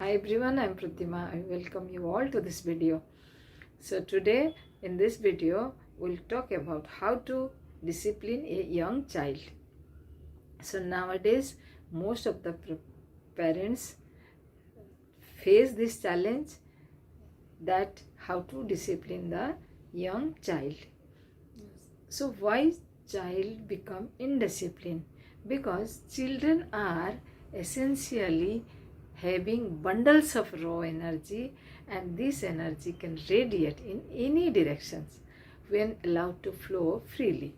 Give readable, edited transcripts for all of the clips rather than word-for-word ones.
Hi everyone, I'm Pratima. I welcome you all to this video. So today in this video we'll talk about how to discipline a young child. So nowadays most of the parents face this challenge, that how to discipline the young child. So why child become indisciplined? Because children are essentially having bundles of raw energy, and this energy can radiate in any directions when allowed to flow freely.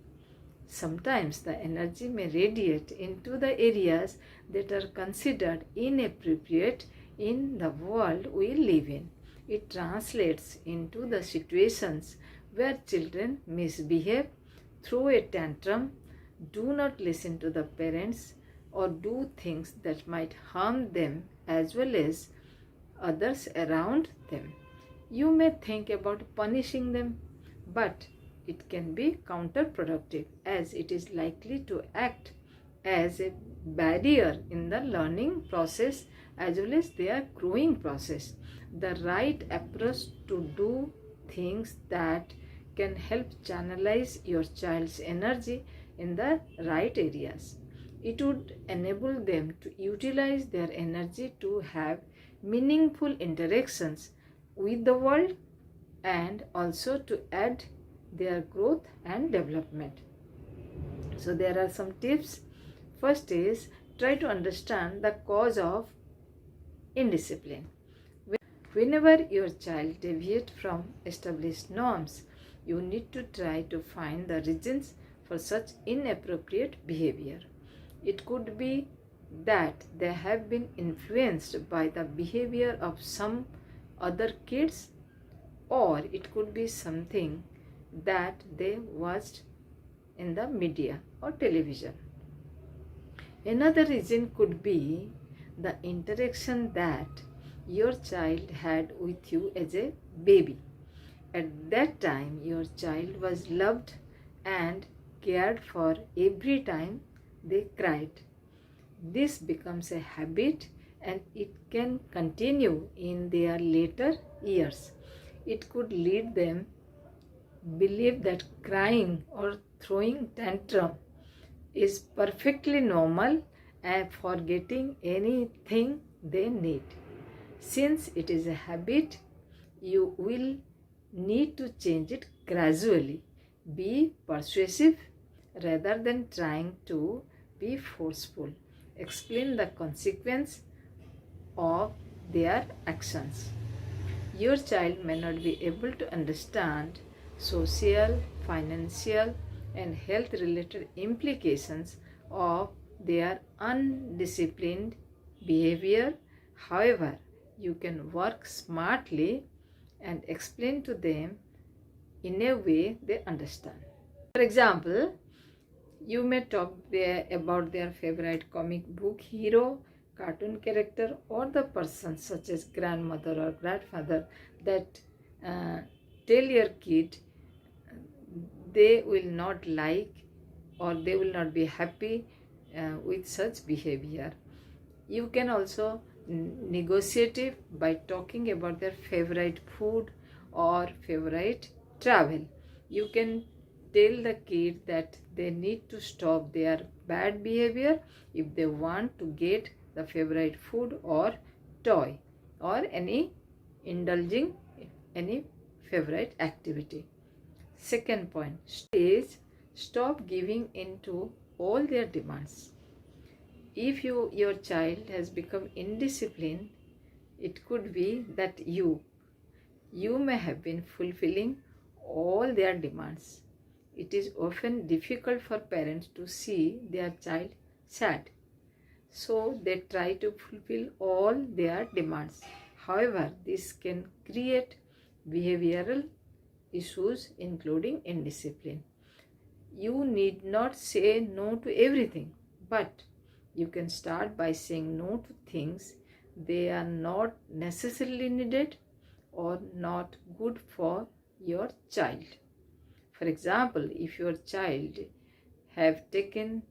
Sometimes the energy may radiate into the areas that are considered inappropriate in the world we live in. It translates into the situations where children misbehave, throw a tantrum, do not listen to the parents, or do things that might harm them as well as others around them. You may think about punishing them, but it can be counterproductive, as it is likely to act as a barrier in the learning process as well as their growing process. The right approach to do things that can help channelize your child's energy in the right areas. It would enable them to utilize their energy to have meaningful interactions with the world and also to aid their growth and development. So there are some tips. First is, try to understand the cause of indiscipline. Whenever your child deviates from established norms, you need to try to find the reasons for such inappropriate behavior. It could be that they have been influenced by the behavior of some other kids, or it could be something that they watched in the media or television. Another reason could be the interaction that your child had with you as a baby. At that time, your child was loved and cared for every time they cried. This becomes a habit and it can continue in their later years. It could lead them believe that crying or throwing tantrum is perfectly normal and for getting anything they need. Since it is a habit, you will need to change it gradually. Be persuasive rather than trying to be forceful. Explain the consequence of their actions. Your child may not be able to understand social, financial, and health related implications of their undisciplined behavior. However, you can work smartly and explain to them in a way they understand. For example, you may talk about their favorite comic book hero, cartoon character, or the person such as grandmother or grandfather that tell your kid they will not like or they will not be happy with such behavior. You can also negotiate it by talking about their favorite food or favorite travel. You can tell the kid that they need to stop their bad behavior if they want to get the favorite food or toy or indulging any favorite activity. Second point is, stop giving in to all their demands. If your child has become indisciplined, it could be that you may have been fulfilling all their demands. It is often difficult for parents to see their child sad, so they try to fulfill all their demands. However, this can create behavioral issues including indiscipline. You need not say no to everything, but you can start by saying no to things they are not necessarily needed or not good for your child. For example, if your child have taken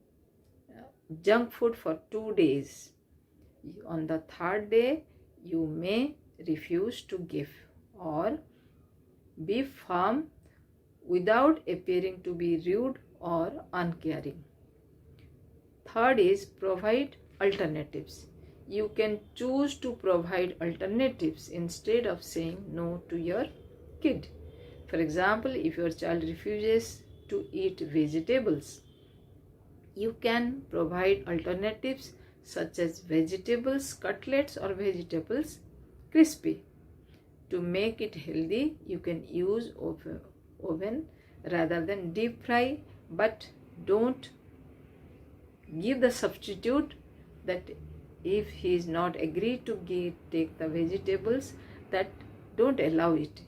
junk food for 2 days, on the third day you may refuse to give or be firm without appearing to be rude or uncaring. Third is provide alternatives. You can choose to provide alternatives instead of saying no to your kid. For example, if your child refuses to eat vegetables, you can provide alternatives such as vegetables cutlets or vegetables crispy. To make it healthy, you can use oven rather than deep fry, but don't give the substitute that if he is not agreed to take the vegetables, that don't allow it.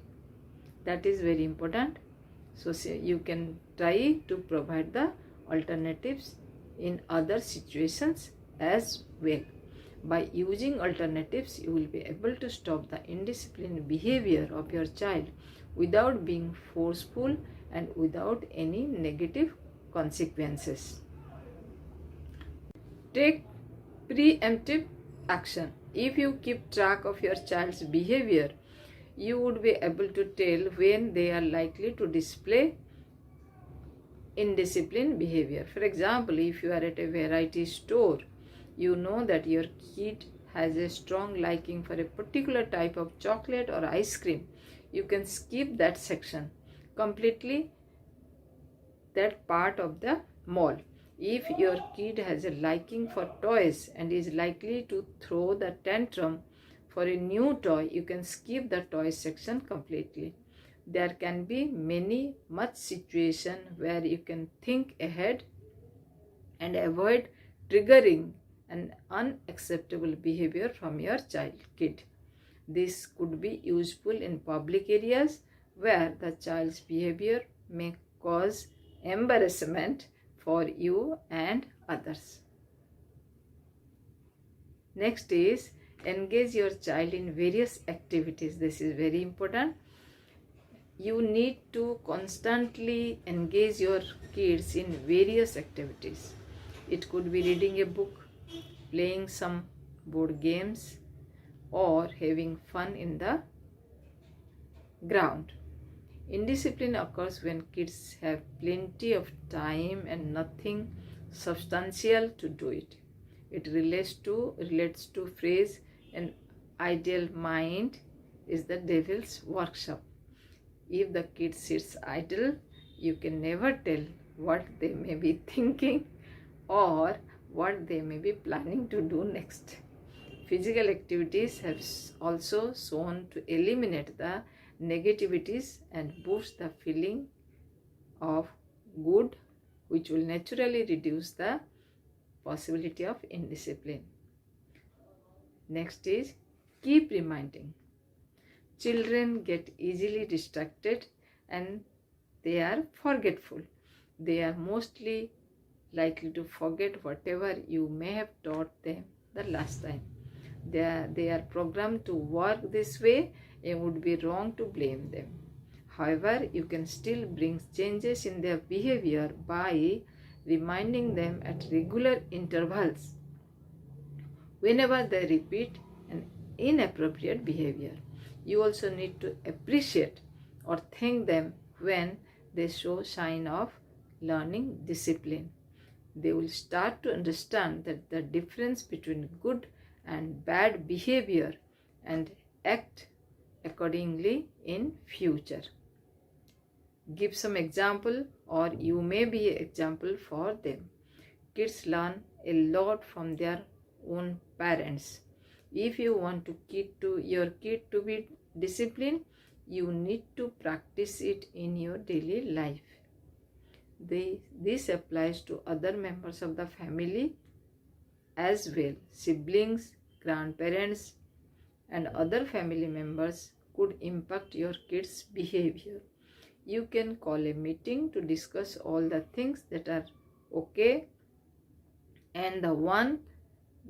That is very important. So you can try to provide the alternatives in other situations as well. By using alternatives, you will be able to stop the indisciplined behavior of your child without being forceful and without any negative consequences. Take preemptive action. If you keep track of your child's behavior, you would be able to tell when they are likely to display indisciplined behavior. For example, if you are at a variety store, you know that your kid has a strong liking for a particular type of chocolate or ice cream. You can skip that section completely, that part of the mall. If your kid has a liking for toys and is likely to throw the tantrum for a new toy, you can skip the toy section completely. There can be much situation where you can think ahead and avoid triggering an unacceptable behavior from your kid. This could be useful in public areas where the child's behavior may cause embarrassment for you and others. Next is engage your child in various activities. This is very important. You need to constantly engage your kids in various activities. It could be reading a book, playing some board games, or having fun in the ground. Indiscipline occurs when kids have plenty of time and nothing substantial to do it. It relates to phrase, an idle mind is the devil's workshop. If the kid sits idle, you can never tell what they may be thinking or what they may be planning to do next. Physical activities have also shown to eliminate the negativities and boost the feeling of good, which will naturally reduce the possibility of indiscipline. Next is keep reminding. Children get easily distracted and they are forgetful. They are mostly likely to forget whatever you may have taught them the last time. They are programmed to work this way. It would be wrong to blame them. However, you can still bring changes in their behavior by reminding them at regular intervals whenever they repeat an inappropriate behavior. You also need to appreciate or thank them when they show sign of learning discipline. They will start to understand that the difference between good and bad behavior and act accordingly in future. Give some example, or you may be an example for them. Kids learn a lot from their own parents. If you want your kid to be disciplined, you need to practice it in your daily life. This applies to other members of the family as well. Siblings, grandparents, and other family members could impact your kids' behavior. You can call a meeting to discuss all the things that are okay and the one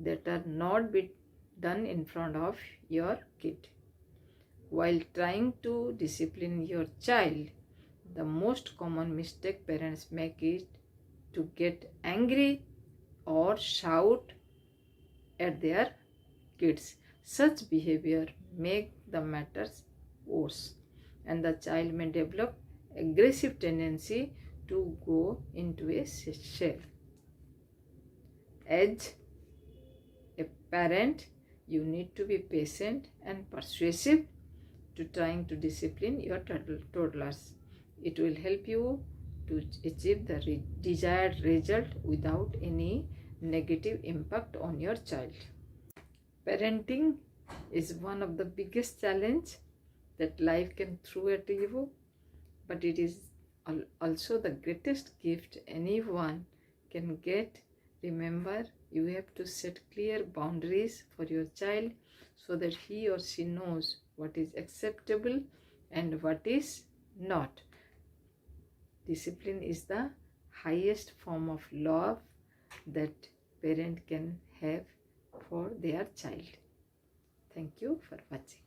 that are not be done in front of your kid. While trying to discipline your child, the most common mistake parents make is to get angry or shout at their kids. Such behavior make the matters worse, and the child may develop aggressive tendency to go into a shell. As a parent, you need to be patient and persuasive to trying to discipline your toddlers. It will help you to achieve the desired result without any negative impact on your child. Parenting is one of the biggest challenge that life can throw at you, but it is also the greatest gift anyone can get. Remember, you have to set clear boundaries for your child so that he or she knows what is acceptable and what is not. Discipline is the highest form of love that parent can have for their child. Thank you for watching.